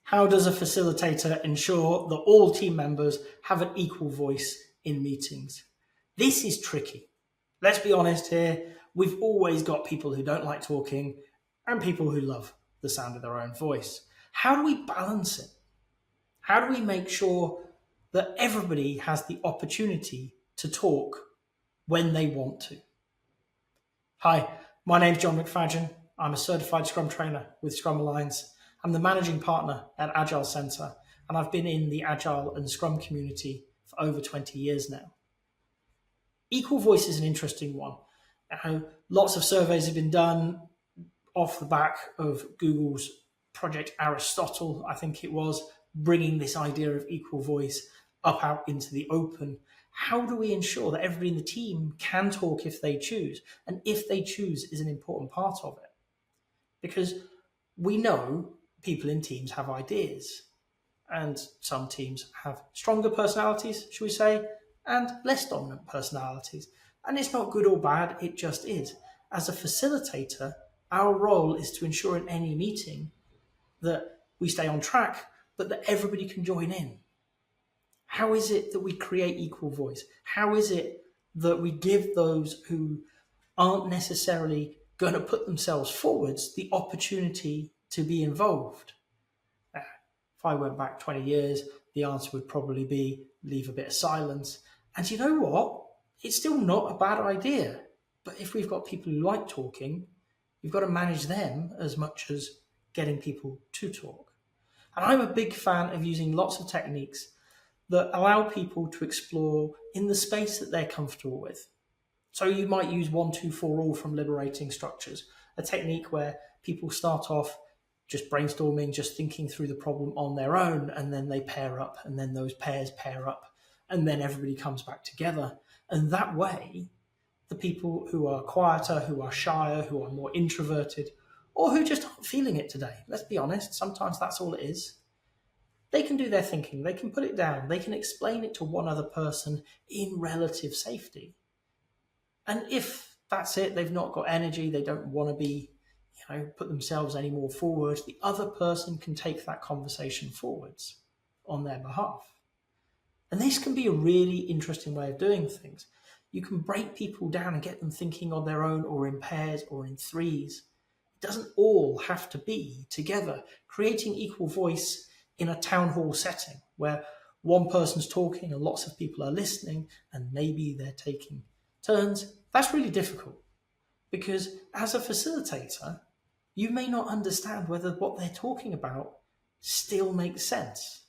How does a facilitator ensure that all team members have an equal voice in meetings? This is tricky. Let's be honest here. We've always got people who don't like talking and people who love the sound of their own voice. How do we balance it? How do we make sure that everybody has the opportunity to talk when they want to? Hi, my name's John McFadgen. I'm a certified Scrum trainer with Scrum Alliance. I'm the managing partner at Agile Centre, and I've been in the Agile and Scrum community for over 20 years now. Equal voice is an interesting one. Lots of surveys have been done off the back of Google's Project Aristotle, I think it was, bringing this idea of equal voice up out into the open. How do we ensure that everybody in the team can talk if they choose? And if they choose is an important part of it. Because we know people in teams have ideas, and some teams have stronger personalities, shall we say, and less dominant personalities. And it's not good or bad, it just is. As a facilitator, our role is to ensure in any meeting that we stay on track, but that everybody can join in. How is it that we create equal voice? How is it that we give those who aren't necessarily going to put themselves forwards the opportunity to be involved? If I went back 20 years, the answer would probably be leave a bit of silence. And you know what? It's still not a bad idea. But if we've got people who like talking, you've got to manage them as much as getting people to talk. And I'm a big fan of using lots of techniques that allow people to explore in the space that they're comfortable with. So you might use 1, 2, 4 all from Liberating Structures, a technique where people start off just brainstorming, just thinking through the problem on their own, and then they pair up, and then those pairs pair up, and then everybody comes back together. And that way, the people who are quieter, who are shyer, who are more introverted, or who just aren't feeling it today, let's be honest, sometimes that's all it is, they can do their thinking, they can put it down, they can explain it to one other person in relative safety. And if that's it, they've not got energy, they don't want to be, put themselves any more forward, the other person can take that conversation forwards on their behalf. And this can be a really interesting way of doing things. You can break people down and get them thinking on their own or in pairs or in threes. It doesn't all have to be together. Creating equal voice in a town hall setting where one person's talking and lots of people are listening and maybe they're taking turns, that's really difficult. Because as a facilitator, you may not understand whether what they're talking about still makes sense.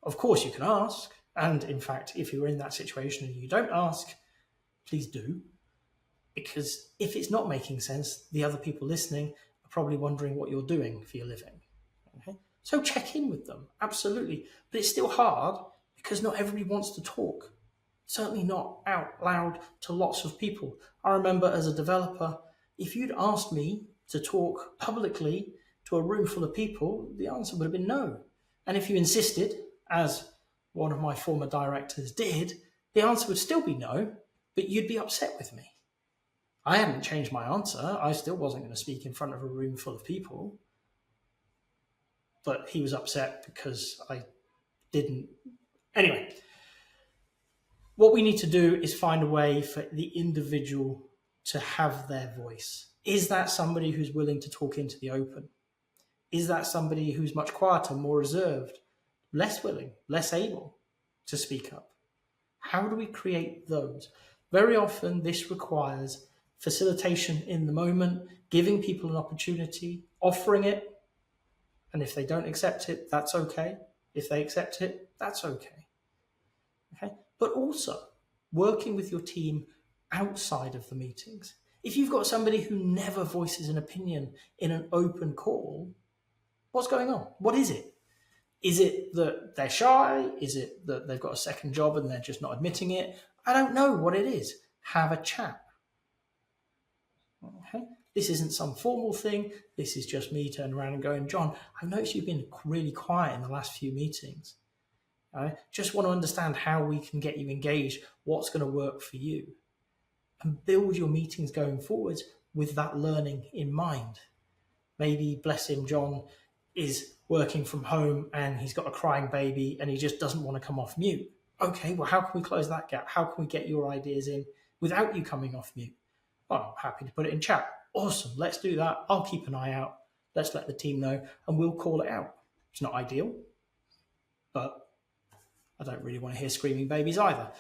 Of course, you can ask. And in fact, if you're in that situation and you don't ask, please do. Because if it's not making sense, the other people listening are probably wondering what you're doing for your living. Okay? So check in with them, absolutely. But it's still hard because not everybody wants to talk. Certainly not out loud to lots of people. I remember as a developer, if you'd asked me to talk publicly to a room full of people, the answer would have been no. And if you insisted, as one of my former directors did, the answer would still be no, but you'd be upset with me. I hadn't changed my answer. I still wasn't going to speak in front of a room full of people. But he was upset because I didn't. Anyway, what we need to do is find a way for the individual to have their voice. Is that somebody who's willing to talk into the open? Is that somebody who's much quieter, more reserved, less willing, less able to speak up? How do we create those? Very often this requires facilitation in the moment, giving people an opportunity, offering it, and if they don't accept it, that's okay. If they accept it, that's okay. Okay? But also working with your team outside of the meetings. If you've got somebody who never voices an opinion in an open call, what's going on? What is it? Is it that they're shy? Is it that they've got a second job and they're just not admitting it? I don't know what it is. Have a chat. Okay? This isn't some formal thing. This is just me turning around and going, John, I've noticed you've been really quiet in the last few meetings. I just want to understand how we can get you engaged, what's going to work for you, and build your meetings going forwards with that learning in mind. Maybe, bless him, John is working from home and he's got a crying baby and he just doesn't want to come off mute. Okay, well, how can we close that gap? How can we get your ideas in without you coming off mute? Well, I'm happy to put it in chat. Awesome, let's do that. I'll keep an eye out. Let's let the team know and we'll call it out. It's not ideal, but I don't really want to hear screaming babies either.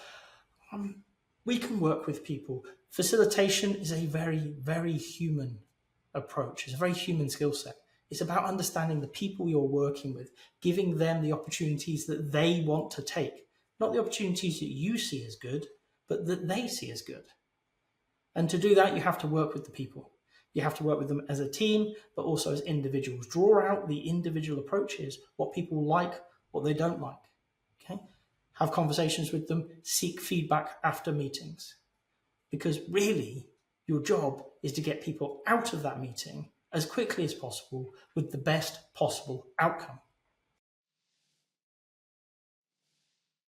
We can work with people. Facilitation is a very, very human approach. It's a very human skill set. It's about understanding the people you're working with, giving them the opportunities that they want to take, not the opportunities that you see as good, but that they see as good. And to do that, you have to work with the people. You have to work with them as a team, but also as individuals. Draw out the individual approaches, what people like, what they don't like. Okay? Have conversations with them, seek feedback after meetings. Because really, your job is to get people out of that meeting as quickly as possible with the best possible outcome.